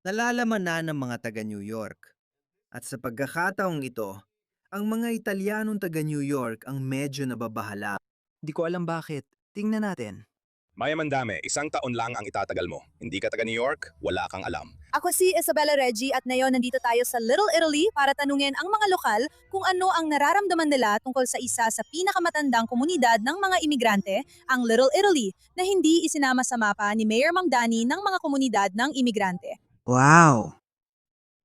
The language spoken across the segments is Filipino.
Nalalaman na ng mga taga New York. At sa pagkakataong ito, ang mga Italianong taga New York ang medyo nababahala. Di ko alam bakit. Tingnan natin. Mayamandame, isang taon lang ang itatagal mo. Hindi ka taga New York, wala kang alam. Ako si Isabella Reggie at ngayon nandito tayo sa Little Italy para tanungin ang mga lokal kung ano ang nararamdaman nila tungkol sa isa sa pinakamatandang komunidad ng mga imigrante, ang Little Italy, na hindi isinama sa mapa ni Mayor Mamdani ng mga komunidad ng imigrante. Wow!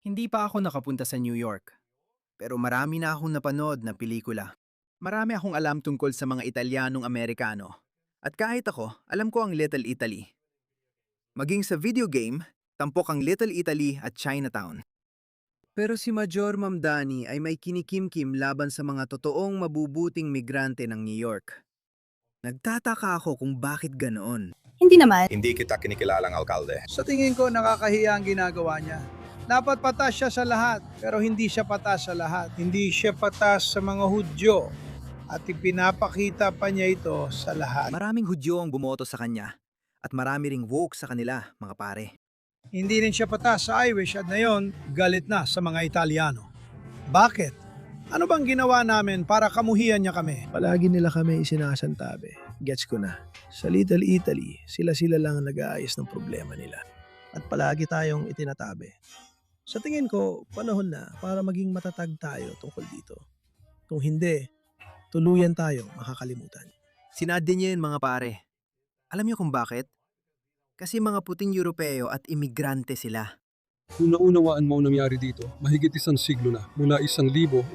Hindi pa ako nakapunta sa New York. Pero marami na akong napanood na pelikula. Marami akong alam tungkol sa mga Italianong Amerikano. At kahit ako, alam ko ang Little Italy. Maging sa video game, tampok ang Little Italy at Chinatown. Pero si Major Mamdani ay may kinikimkim laban sa mga totoong mabubuting migrante ng New York. Nagtataka ako kung bakit ganoon. Hindi naman. Hindi kita kinikilalang alkalde. Sa tingin ko, nakakahiya ang ginagawa niya. Dapat patas siya sa lahat, pero hindi siya patas sa lahat. Hindi siya patas sa mga Hudyo. At ipinapakita pa niya ito sa lahat. Maraming Hudyo ang bumoto sa kanya. At marami ring woke sa kanila, mga pare. Hindi rin siya patas sa Irish at ngayon, galit na sa mga Italiano. Bakit? Ano bang ginawa namin para kamuhian niya kami? Palagi nila kami isinasantabi. Gets ko na. Sa Little Italy, sila-sila lang ang nag-aayos ng problema nila. At palagi tayong itinatabi. Sa tingin ko, panahon na para maging matatag tayo tungkol dito. Kung hindi, tuluyan tayo makakalimutan. Sinad din yun, mga pare. Alam niyo kung bakit? Kasi mga puting Europeo at imigrante sila. Kung naunawaan mo ang nangyari dito, mahigit 1 siglo na, mula 1,880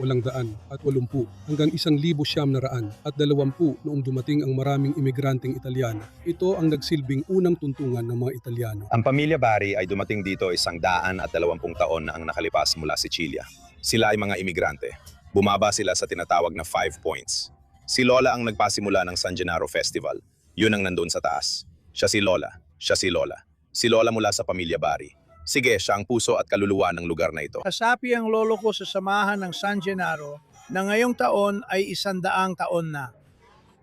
hanggang 1,900 at 20 noong dumating ang maraming imigranteng Italiano. Ito ang nagsilbing unang tuntungan ng mga Italiano. Ang pamilya Bari ay dumating dito 120 taon na ang nakalipas mula Sicilia. Sila ay mga imigrante. Bumaba sila sa tinatawag na 5 points. Si Lola ang nagpasimula ng San Gennaro Festival. Yun ang nandun sa taas. Siya si Lola. Siya si Lola. Si Lola mula sa pamilya Bari. Sige, siya ang puso at kaluluwa ng lugar na ito. Kasapi ang lolo ko sa samahan ng San Gennaro na ngayong taon ay 100 taon na.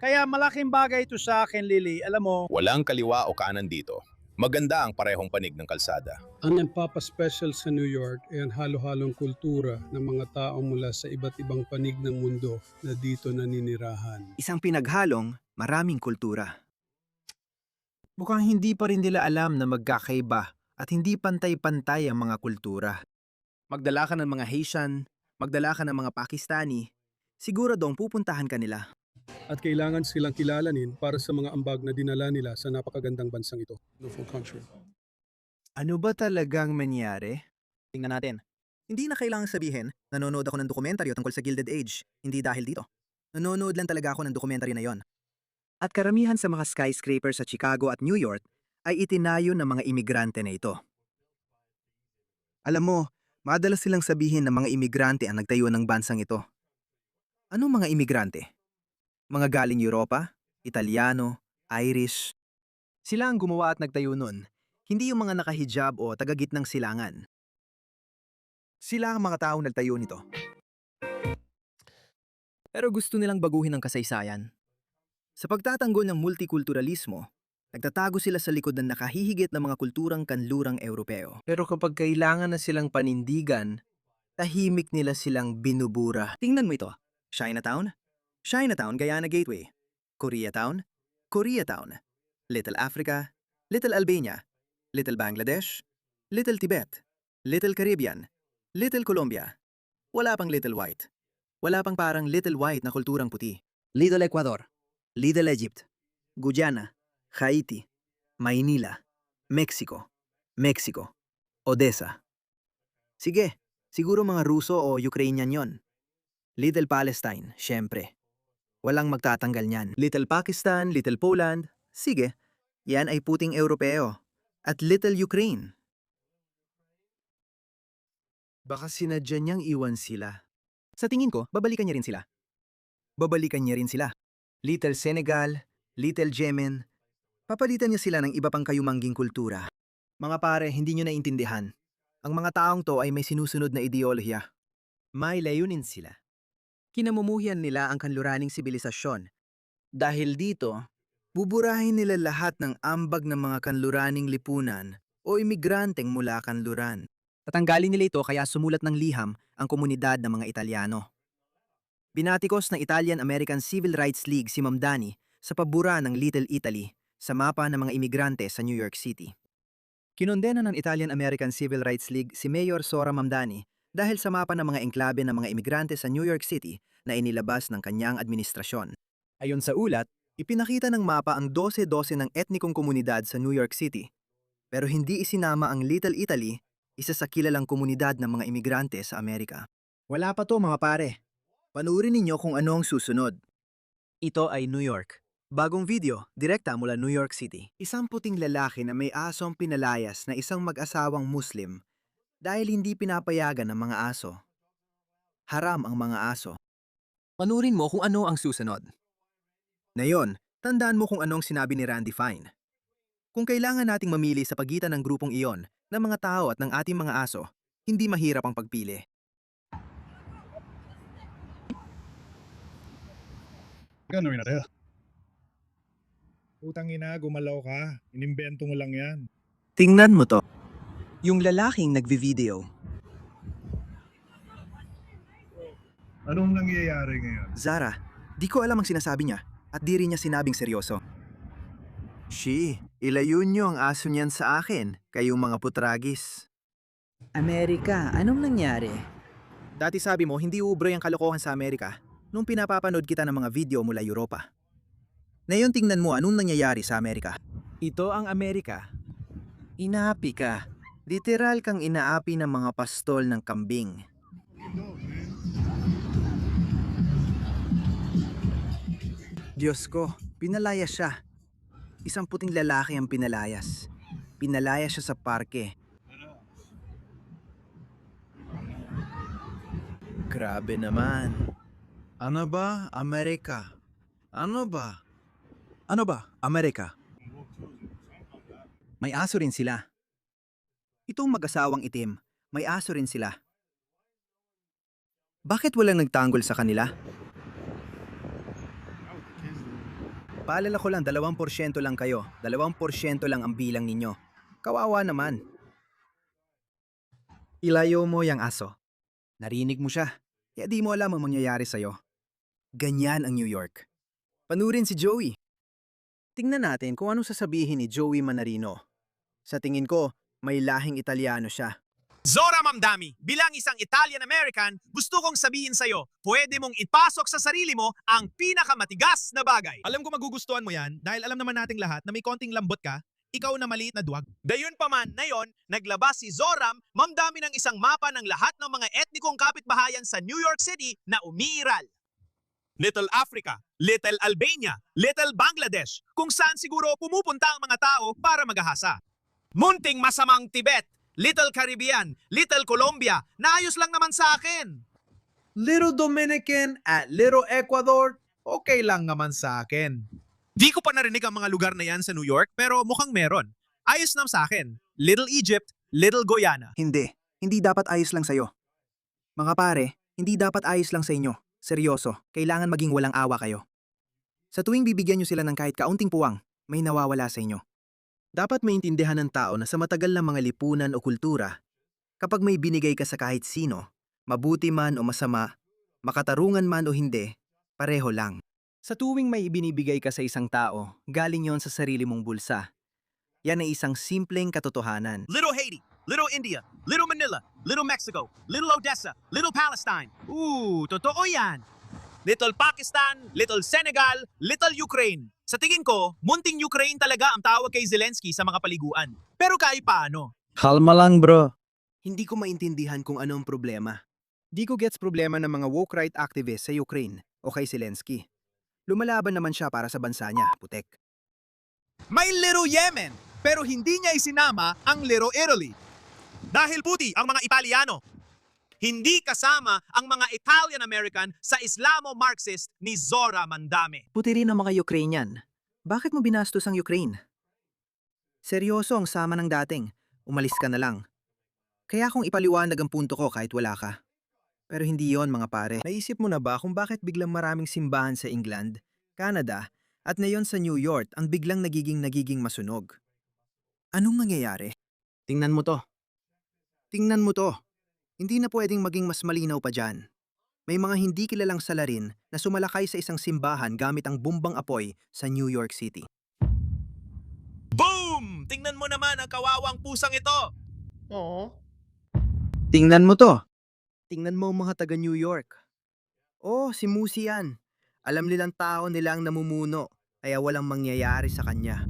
Kaya malaking bagay ito sa akin, Lily. Alam mo, Walang kaliwa o kanan dito. Maganda ang parehong panig ng kalsada. Ang nagpapaspecial sa New York ay ang halo-halong kultura ng mga tao mula sa iba't ibang panig ng mundo na dito naninirahan. Isang pinaghalong, maraming kultura. Mukhang hindi pa rin nila alam na magkakaiba at hindi pantay-pantay ang mga kultura. Magdala ka ng mga Haitian, magdala ka ng mga Pakistani, siguro dong pupuntahan ka nila. At kailangan silang kilalanin para sa mga ambag na dinala nila sa napakagandang bansang ito. Beautiful country. Ano ba talagang mangyari? Tingnan natin. Hindi na kailangang sabihin, nanonood ako ng dokumentaryo tungkol sa Gilded Age. Hindi dahil dito. Nanonood lang talaga ako ng dokumentaryo na yon. At karamihan sa mga skyscrapers sa Chicago at New York ay itinayo ng mga imigrante na ito. Alam mo, madalas silang sabihin na mga imigrante ang nagtayo ng bansang ito. Anong mga imigrante? Mga galing Europa, Italiano, Irish. Sila ang gumawa at nagtayo nun. Hindi yung mga nakahijab o tagagitnang silangan. Sila ang mga taong nagtayo nito. Pero gusto nilang baguhin ang kasaysayan. Sa pagtatanggol ng multikulturalismo, nagtatago sila sa likod ng nakahihigit na mga kulturang kanlurang Europeo. Pero kapag kailangan na silang panindigan, tahimik nila silang binubura. Tingnan mo ito. Chinatown? Chinatown, Guyana Gateway. Koreatown? Koreatown. Little Africa? Little Albania. Little Bangladesh? Little Tibet. Little Caribbean. Little Colombia. Wala pang Little White. Wala pang parang Little White na kulturang puti. Little Ecuador. Little Egypt. Guyana. Haiti. Maynila. Mexico. Mexico. Odessa. Sige, siguro mga Ruso o Ukrainian yon. Little Palestine, syempre. Walang magtatanggal niyan. Little Pakistan, Little Poland. Sige, yan ay puting Europeo. At Little Ukraine. Baka sinadya niyang iwan sila. Sa tingin ko, babalikan niya rin sila. Babalikan niya rin sila. Little Senegal, Little Yemen. Papalitan niya sila ng iba pang kayumangging kultura. Mga pare, hindi niyo naintindihan. Ang mga taong to ay may sinusunod na ideolohiya. May layunin sila. Kinamumuhian nila ang kanluraning sibilisasyon. Dahil dito, buburahin nila lahat ng ambag ng mga kanluraning lipunan o imigranteng mula kanluran. Tatanggalin nila ito kaya sumulat ng liham ang komunidad ng mga Italyano. Binatikos ng Italian-American Civil Rights League si Mamdani sa pabura ng Little Italy sa mapa ng mga imigrante sa New York City. Kinondena ng Italian-American Civil Rights League si Mayor Sora Mamdani dahil sa mapa ng mga engklabe ng mga imigrante sa New York City na inilabas ng kanyang administrasyon. Ayon sa ulat, ipinakita ng mapa ang 12-12 ng etnikong komunidad sa New York City, pero hindi isinama ang Little Italy, isa sa kilalang komunidad ng mga imigrante sa Amerika. Wala pa to mga pare. Panuorin ninyo kung ano ang susunod. Ito ay New York. Bagong video, direkta mula New York City. Isang puting lalaki na may asong pinalayas na isang mag-asawang Muslim dahil hindi pinapayagan ng mga aso. Haram ang mga aso. Panuorin mo kung ano ang susunod. Ngayon, tandaan mo kung anong sinabi ni Randy Fine. Kung kailangan nating mamili sa pagitan ng grupong iyon ng mga tao at ng ating mga aso, hindi mahirap ang pagpili. Gano'n na tayo. Utang ina, gumalaw ka. Inimbento mo lang yan. Tingnan mo to. Yung lalaking nagvi-video. Anong nangyayari ngayon? Zara, di ko alam ang sinasabi niya at di rin niya sinabing seryoso. Ilayo niyo ang aso niyan sa akin, kayong mga putragis. Amerika, anong nangyari? Dati sabi mo, hindi ubro yung kalokohan sa Amerika nung pinapapanood kita ng mga video mula Europa. Ngayon tingnan mo anong nangyayari sa Amerika. Ito ang Amerika. Inaapi ka. Literal kang inaapi ng mga pastol ng kambing. Diyos ko, pinalayas siya. Isang puting lalaki ang pinalayas. Pinalayas siya sa parke. Grabe naman. Ano ba, Amerika? Ano ba? Ano ba, Amerika? May aso rin sila. Itong mag-asawang itim, may aso rin sila. Bakit walang nagtanggol sa kanila? Paalala ko lang, 2% lang kayo. 2% lang ang bilang ninyo. Kawawa naman. Ilayo mo yung aso. Narinig mo siya. Kaya di mo alam ang mangyayari sa'yo. Ganyan ang New York. Panurin si Joey. Tingnan natin kung anong sasabihin ni Joey Manarino. Sa tingin ko, may lahing Italyano siya. Zora Mamdami, bilang isang Italian-American, gusto kong sabihin sa'yo, pwede mong ipasok sa sarili mo ang pinakamatigas na bagay. Alam ko magugustuhan mo yan dahil alam naman nating lahat na may konting lambot ka, ikaw na maliit na duwag. Gayunpaman, ngayon, naglabas si Zoram Mamdami ng isang mapa ng lahat ng mga etnikong kapitbahayan sa New York City na umiiral. Little Africa, Little Albania, Little Bangladesh, kung saan siguro pumupunta ang mga tao para magahasa. Munting masamang Tibet, Little Caribbean, Little Colombia, naayos lang naman sa akin. Little Dominican at Little Ecuador, okay lang naman sa akin. Di ko pa narinig ang mga lugar na yan sa New York, pero mukhang meron. Ayos naman sa akin. Little Egypt, Little Guyana. Hindi dapat ayos lang sa'yo. Mga pare, hindi dapat ayos lang sa inyo. Seryoso, kailangan maging walang awa kayo. Sa tuwing bibigyan nyo sila ng kahit kaunting puwang, may nawawala sa inyo. Dapat maintindihan ng tao na sa matagal na mga lipunan o kultura, kapag may binigay ka sa kahit sino, mabuti man o masama, makatarungan man o hindi, pareho lang. Sa tuwing may ibinibigay ka sa isang tao, galing yon sa sarili mong bulsa. Yan ay isang simpleng katotohanan. Little Haiti, Little India, Little Manila, Little Mexico, Little Odessa, Little Palestine. Totoo yan. Little Pakistan, Little Senegal, Little Ukraine. Sa tingin ko, munting Ukraine talaga ang tawag kay Zelensky sa mga paliguan. Pero kahit paano. Kalma lang bro. Hindi ko maintindihan kung anong problema. Di ko gets problema ng mga woke right activists sa Ukraine o kay Zelensky. Lumalaban naman siya para sa bansa niya, putek. May Little Yemen, pero hindi niya isinama ang Little Italy. Dahil puti ang mga Italiano. Hindi kasama ang mga Italian-American sa Islamo-Marxist ni Zora Mamdami. Puti rin ang mga Ukrainian. Bakit mo binastos ang Ukraine? Seryoso ang sama ng dating. Umalis ka na lang. Kaya kung ipaliwanag ang punto ko kahit wala ka. Pero hindi yon mga pare. Naisip mo na ba kung bakit biglang maraming simbahan sa England, Canada, at ngayon sa New York ang biglang nagiging masunog? Anong nangyayari? Tingnan mo to. Tingnan mo to. Hindi na pwedeng maging mas malinaw pa dyan. May mga hindi kilalang salarin na sumalakay sa isang simbahan gamit ang bumbang apoy sa New York City. Boom! Tingnan mo naman ang kawawang pusang ito! Tingnan mo to. Tingnan mo ang mga taga New York. Oh, si Musi yan. Alam nilang tao nila ang namumuno, kaya walang mangyayari sa kanya.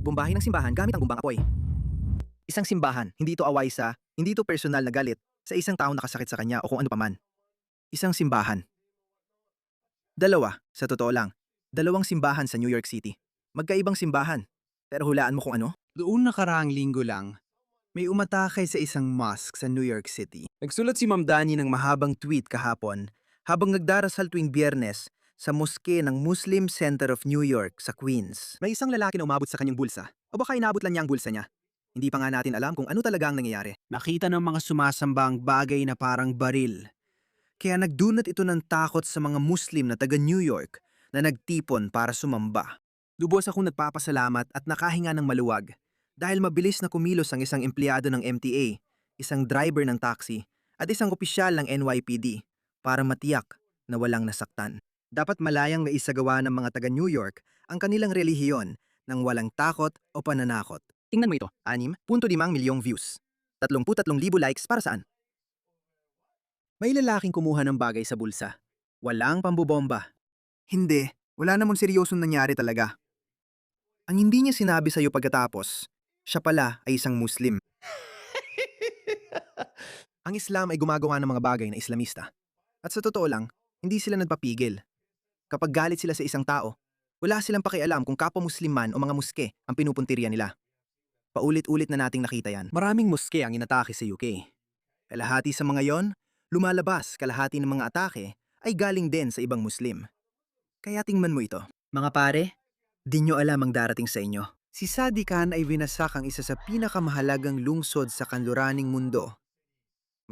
Bumbahin ng simbahan gamit ang bumbang apoy. Isang simbahan, hindi ito away sa, hindi ito personal na galit sa isang taong nakasakit sa kanya o kung ano paman. Isang simbahan. Dalawa, sa totoo lang. Dalawang simbahan sa New York City. Magkaibang simbahan. Pero hulaan mo kung ano? Doon nakaraang linggo lang, may umatake sa isang mosque sa New York City. Nagsulat si Ma'am Dani ng mahabang tweet kahapon habang nagdarasal tuwing Biyernes sa moske ng Muslim Center of New York sa Queens. May isang lalaki na umabot sa kanyang bulsa. O baka inabot lang niya ang bulsa niya. Hindi pa nga natin alam kung ano talaga ang nangyayari. Nakita ng mga sumasambang bagay na parang baril. Kaya nagdunot ito ng takot sa mga Muslim na taga New York na nagtipon para sumamba. Lubos akong nagpapasalamat at nakahinga ng maluwag dahil mabilis na kumilos ang isang empleyado ng MTA, isang driver ng taxi at isang opisyal ng NYPD para matiyak na walang nasaktan. Dapat malayang naisagawa ng mga taga New York ang kanilang relihiyon ng walang takot o pananakot. Tingnan mo ito, 6.5 milyong views. 33,000 likes para saan? May lalaking kumuha ng bagay sa bulsa. Walang pambubomba. Hindi, wala namang seryosong nangyari talaga. Ang hindi niya sinabi sa'yo pagkatapos, siya pala ay isang Muslim. Ang Islam ay gumagawa ng mga bagay na Islamista. At sa totoo lang, hindi sila nagpapigil. Kapag galit sila sa isang tao, wala silang pakialam kung kapwa-Muslim man o mga muske ang pinupuntirya nila. Paulit-ulit na nating nakita yan. Maraming muske ang inatake sa UK. Kalahati sa mga yon, lumalabas kalahati ng mga atake ay galing din sa ibang Muslim. Kaya tingnan mo ito. Mga pare, di nyo alam ang darating sa inyo. Si Sadiq Khan ay winasak ang isa sa pinakamahalagang lungsod sa kanluraning mundo.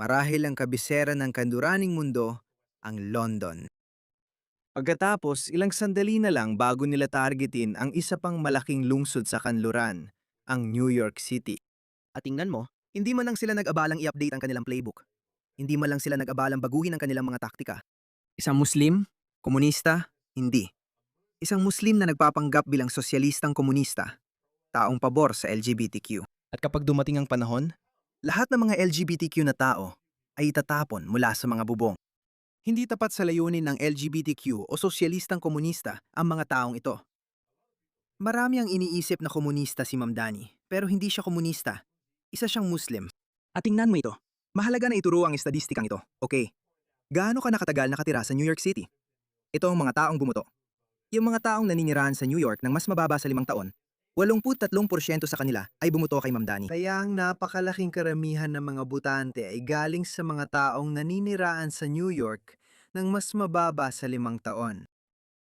Marahil ang kabisera ng kanluraning mundo, ang London. Pagkatapos, ilang sandali na lang bago nila targetin ang isa pang malaking lungsod sa kanluran, ang New York City. At tingnan mo, hindi man lang sila nag-abalang i-update ang kanilang playbook. Hindi man lang sila nag-abalang baguhin ang kanilang mga taktika. Isang Muslim? Komunista? Hindi. Isang Muslim na nagpapanggap bilang sosyalistang komunista. Taong pabor sa LGBTQ. At kapag dumating ang panahon, lahat ng mga LGBTQ na tao ay itatapon mula sa mga bubong. Hindi tapat sa layunin ng LGBTQ o sosyalistang komunista ang mga taong ito. Marami ang iniisip na komunista si Ma'am Dani, pero hindi siya komunista. Isa siyang Muslim. At tingnan mo ito. Mahalaga na ituro ang estadistikang ito. Okay. Gaano ka nakatagal nakatira sa New York City? Ito ang mga taong bumuto. Yung mga taong naninirahan sa New York ng mas mababa sa 5 taon, 83% sa kanila ay bumuto kay Ma'am Dani. Kaya ang napakalaking karamihan ng mga botante ay galing sa mga taong naniniraan sa New York ng mas mababa sa 5 taon.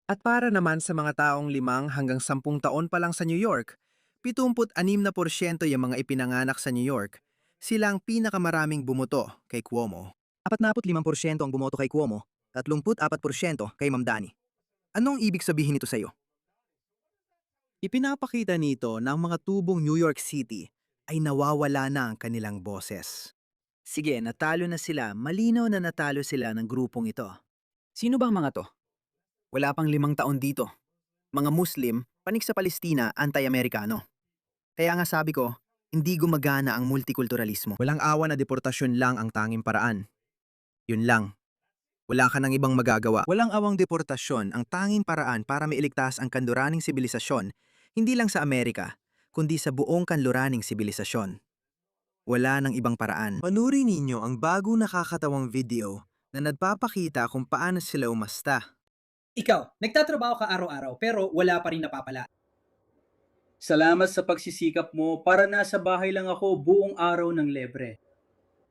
At para naman sa mga taong 5 hanggang 10 taon pa lang sa New York, 76% yung mga ipinanganak sa New York, sila ang pinakamaraming bumuto kay Cuomo. 45% ang bumoto kay Cuomo, 34% kay Ma'am Dani. Anong ibig sabihin nito sa'yo? Ipinapakita nito na ang mga tubong New York City ay nawawala na ang kanilang boses. Sige, natalo na sila. Malinaw na natalo sila ng grupong ito. Sino bang mga to? Wala pang 5 taon dito. Mga Muslim, panig sa Palestina, anti-Amerikano. Kaya nga sabi ko, hindi gumagana ang multikulturalismo. Walang awa na deportasyon lang ang tanging paraan. Yun lang. Wala ka nang ibang magagawa. Walang awang deportasyon ang tanging paraan para mailigtas ang kanluraning sibilisasyon, hindi lang sa Amerika, kundi sa buong kanluraning sibilisasyon. Wala nang ibang paraan. Panurin ninyo ang bago nakakatawang video na nagpapakita kung paano sila umasta. Ikaw, nagtatrabaho ka araw-araw pero wala pa rin napapala. Salamat sa pagsisikap mo para nasa bahay lang ako buong araw ng libre.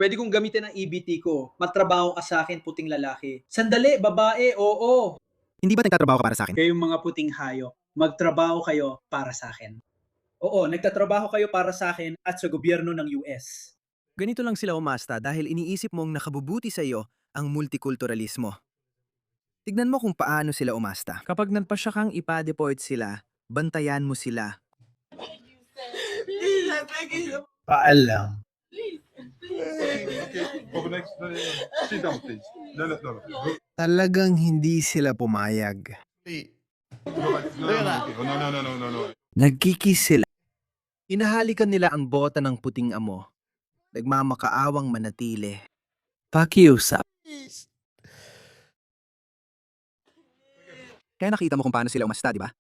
Pwede kong gamitin ang EBT ko. Matrabaho ka sa akin, puting lalaki. Sandali, babae, oo. Hindi ba nagtatrabaho ka para sa akin? Kayong mga puting hayop, magtrabaho kayo para sa akin. Oo, nagtatrabaho kayo para sa akin at sa gobyerno ng US. Ganito lang sila umasta dahil iniisip mong nakabubuti sa iyo ang multikulturalismo. Tignan mo kung paano sila umasta. Kapag nagpasya kang ipa-deport sila, bantayan mo sila. Paalam. Talagang hindi sila pumayag. Nagkikis sila. Inahalikan nila ang bota ng puting amo. Nagmamakaawang manatili. Pakiusap. Kaya nakita mo kung paano sila umasta, di ba?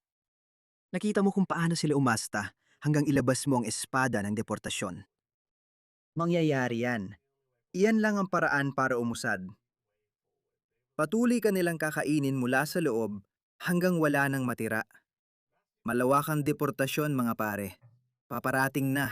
Nakita mo kung paano sila umasta hanggang ilabas mo ang espada ng deportasyon. Mangyayari yan. Iyan lang ang paraan para umusad. Patuloy ka nilang kakainin mula sa loob hanggang wala nang matira. Malawakang deportasyon mga pare. Paparating na.